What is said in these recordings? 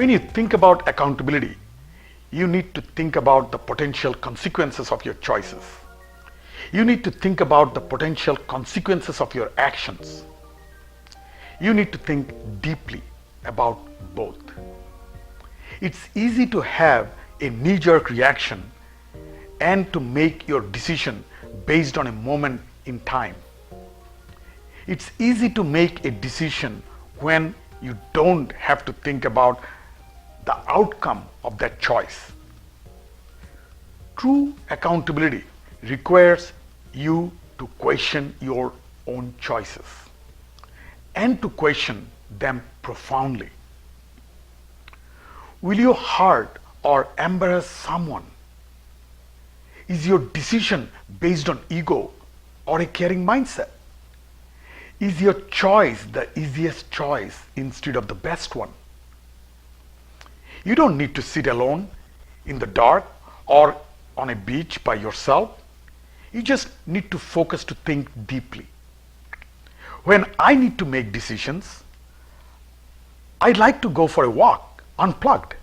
When you think about accountability, you need to think about the potential consequences of your choices. You need to think about the potential consequences of your actions. You need to think deeply about both. It's easy to have a knee-jerk reaction and to make your decision based on a moment in time. It's easy to make a decision when you don't have to think about the outcome of that choice. True accountability requires you to question your own choices and to question them profoundly. Will you hurt or embarrass someone? Is your decision based on ego or a caring mindset? Is your choice the easiest choice instead of the best one? You don't need to sit alone in the dark or on a beach by yourself. You just need to focus to think deeply. When I need to make decisions, I like to go for a walk, unplugged.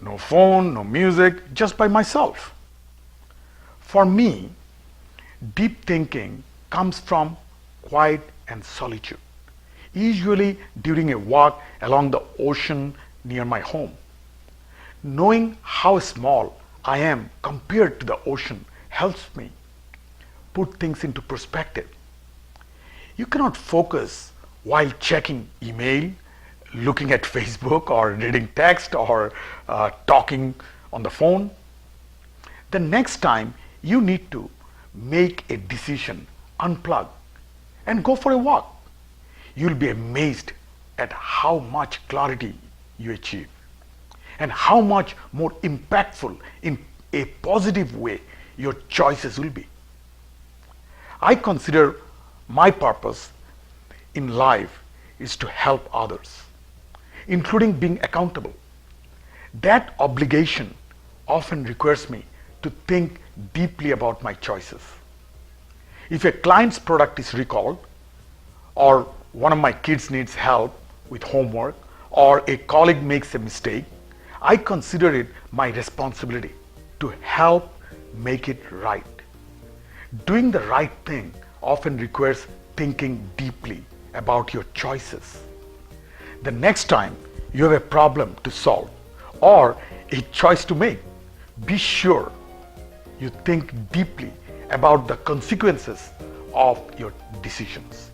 No phone, no music, just by myself. For me, deep thinking comes from quiet and solitude, usually during a walk along the ocean near my home. Knowing how small I am compared to the ocean helps me put things into perspective. You cannot focus while checking email, looking at Facebook or reading text or talking on the phone. The next time you need to make a decision, unplug and go for a walk. You'll be amazed at how much clarity you achieve and how much more impactful in a positive way your choices will be. I consider my purpose in life is to help others, including being accountable. That obligation often requires me to think deeply about my choices. If a client's product is recalled, or one of my kids needs help with homework, or a colleague makes a mistake, I consider it my responsibility to help make it right. Doing the right thing often requires thinking deeply about your choices. The next time you have a problem to solve or a choice to make, be sure you think deeply about the consequences of your decisions.